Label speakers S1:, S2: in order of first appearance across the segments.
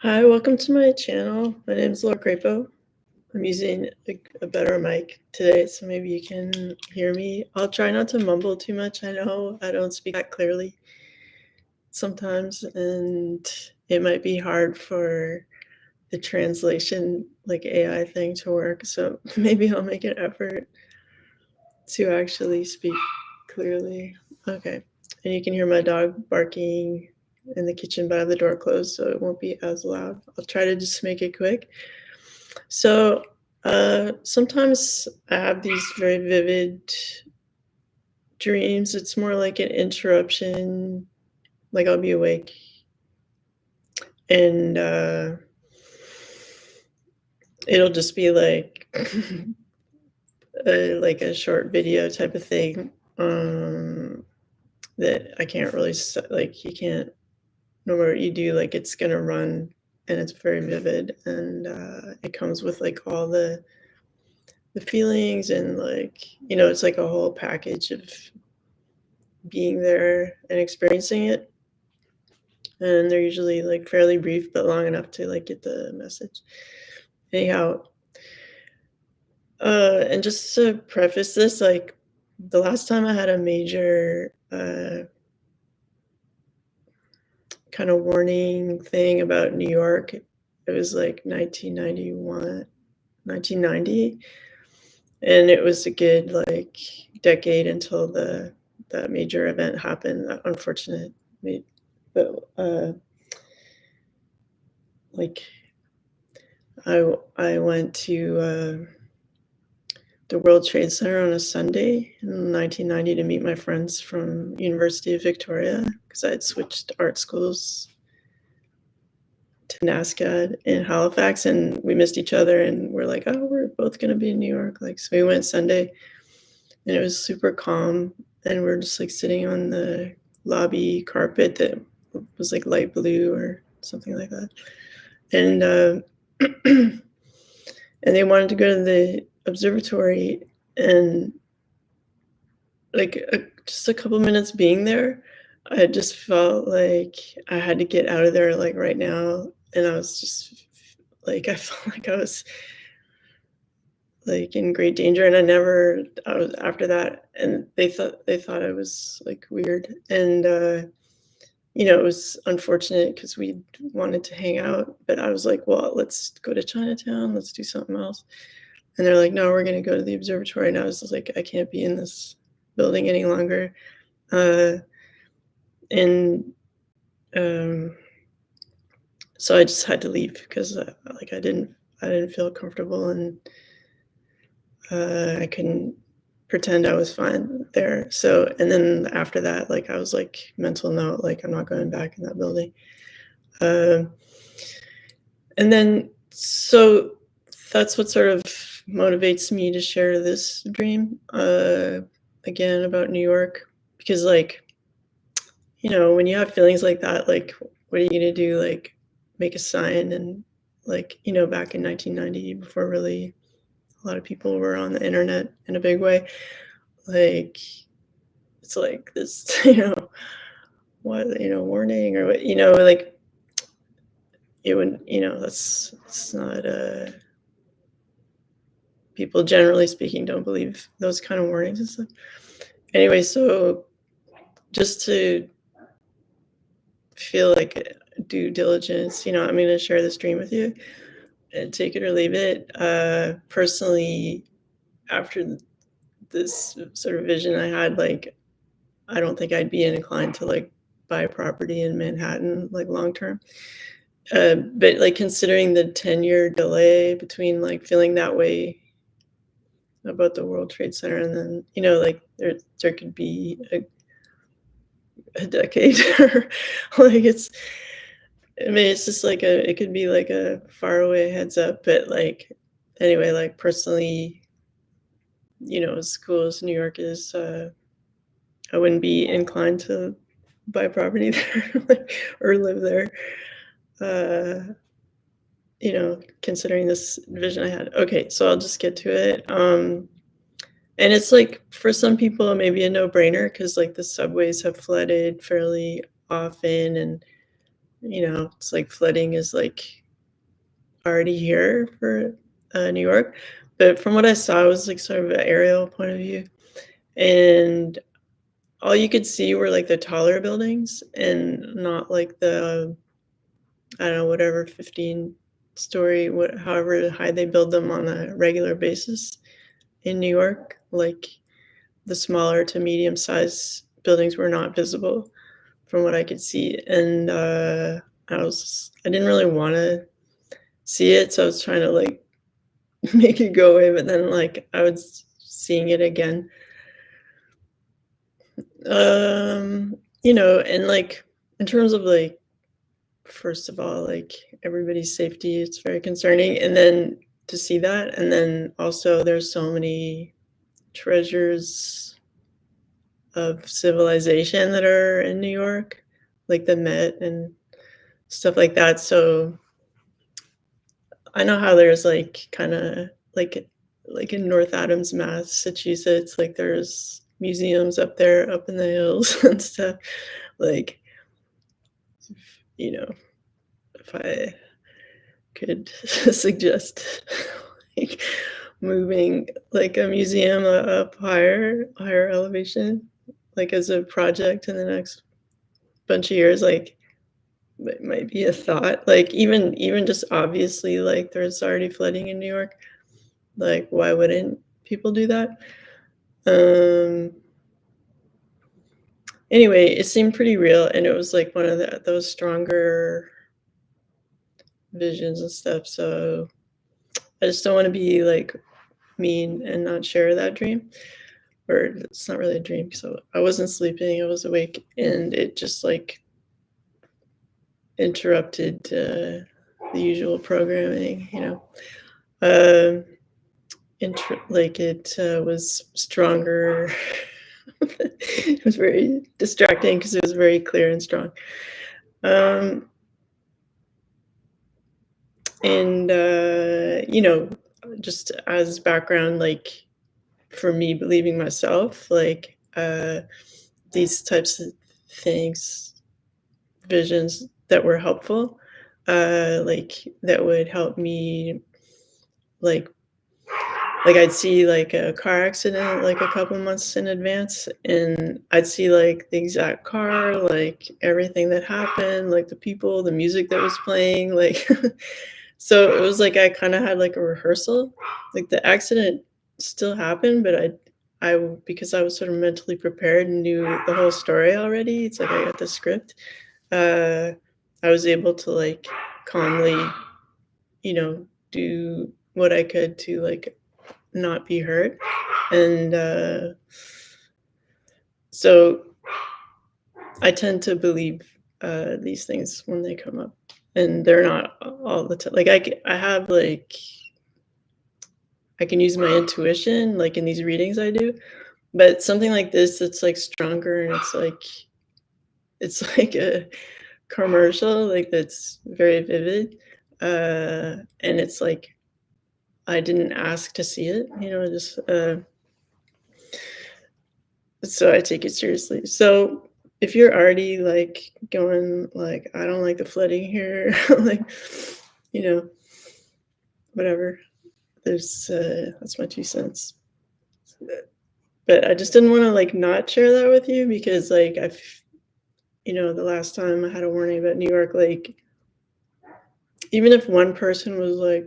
S1: Hi, welcome to my channel. My name is Laura Crapo. I'm using a better mic today, so maybe you can hear me. I'll try not to mumble too much. I know I don't speak that clearly sometimes, and it might be hard for the translation, like AI thing, to work. So maybe I'll make an effort to actually speak clearly. Okay. And you can hear my dog barking in the kitchen, but I have the door closed, so it won't be as loud. I'll try to just make it quick. So, sometimes I have these very vivid dreams. It's more like an interruption, like I'll be awake and it'll just be like like a short video type of thing that I can't really like you can't no matter what you do, like it's gonna run and it's very vivid and it comes with like all the feelings and like it's like a whole package of being there and experiencing it, and they're usually like fairly brief but long enough to like get the message. Anyhow, and just to preface this, like the last time I had a major kind of warning thing about New York, it was like 1990, and it was a good like decade until the that major event happened, that unfortunate but like I went to the World Trade Center on a Sunday in 1990 to meet my friends from University of Victoria because I had switched art schools to NASCAD in Halifax, and we missed each other, and we're like, oh, we're both gonna be in New York. Like, so we went Sunday, and it was super calm, and we're just like sitting on the lobby carpet that was like light blue or something like that, and and they wanted to go to the observatory, and like just a couple minutes being there, I just felt like I had to get out of there like right now, and I was just like I felt like I was like in great danger, and I was after that, and they thought I was like weird, and it was unfortunate because we wanted to hang out, but I was like, well, let's go to Chinatown, let's do something else. And they're like, no, we're going to go to the observatory. And I was just like, I can't be in this building any longer. Uh, and um, so I just had to leave because like I didn't feel comfortable, and I couldn't pretend I was fine there. So, and then after that, like I was like, mental note, like I'm not going back in that building. Um, and then so that's what sort of motivates me to share this dream again about New York, because like when you have feelings like that, like what are you gonna do? Like make a sign, and like back in 1990, before really a lot of people were on the internet in a big way, like it's like this what warning or what like it would that's it's not people generally speaking don't believe those kind of warnings and stuff. Anyway, so just to feel like due diligence, I'm going to share this dream with you and take it or leave it. Personally, after this sort of vision I had, like, I don't think I'd be inclined to like buy property in Manhattan, like long term. But like considering the 10-year delay between like feeling that way about the World Trade Center and then, like there could be a decade like I mean, it's just like it could be like a faraway heads up, but like anyway, like personally, as cool as New York is, I wouldn't be inclined to buy property there like, or live there. Uh, considering this vision I had. Okay, so I'll just get to it. And it's like for some people, maybe a no-brainer because like the subways have flooded fairly often, and it's like flooding is like already here for New York. But from what I saw, it was like sort of an aerial point of view. And all you could see were like the taller buildings and not like the, I don't know, whatever 15-story, however high they build them on a regular basis in New York. Like the smaller to medium sized buildings were not visible from what I could see. And I didn't really want to see it, so I was trying to like make it go away, but then like I was seeing it again. And like in terms of like, first of all, like everybody's safety, it's very concerning. And then to see that, and then also there's so many treasures of civilization that are in New York, like the Met and stuff like that. So I know how there's like kind of like in North Adams, Massachusetts, like there's museums up there, up in the hills and stuff. Like, you know, if I could suggest like moving like a museum up higher elevation, like as a project in the next bunch of years, like it might be a thought. Like even just obviously, like there's already flooding in New York. Like, why wouldn't people do that? Um, anyway, it seemed pretty real, and it was like one of those stronger visions and stuff. So I just don't want to be like mean and not share that dream. Or it's not really a dream, so I wasn't sleeping, I was awake, and it just like interrupted the usual programming, Um, like it was stronger. It was very distracting because it was very clear and strong. Um, and just as background, like for me believing myself, like these types of things, visions that were helpful, like that would help me, like I'd see like a car accident like a couple months in advance, and I'd see like the exact car, like everything that happened, like the people, the music that was playing, like so it was like I kind of had like a rehearsal. Like the accident still happened, but I because I was sort of mentally prepared and knew the whole story already. It's like I got the script. Uh, I was able to like calmly, do what I could to like not be hurt. And so I tend to believe these things when they come up, and they're not all the time. Like I have like I can use my intuition, like in these readings I do, but something like this, it's like stronger, and it's like a commercial, like that's very vivid, and it's like I didn't ask to see it, just so I take it seriously. So if you're already like going like, I don't like the flooding here, like, you know, whatever. There's that's my 2 cents. But I just didn't want to like not share that with you because like the last time I had a warning about New York, like even if one person was like,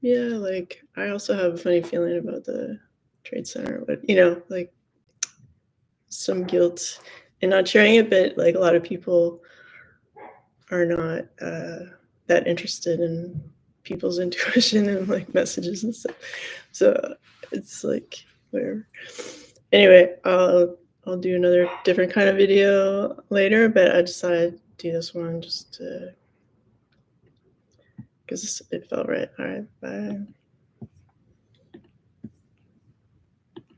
S1: yeah, like I also have a funny feeling about the Trade Center, but like some guilt in not sharing it, but like a lot of people are not that interested in people's intuition and like messages and stuff. So it's like whatever. Anyway, I'll do another different kind of video later, but I decided to do this one just because it felt right. All right, bye.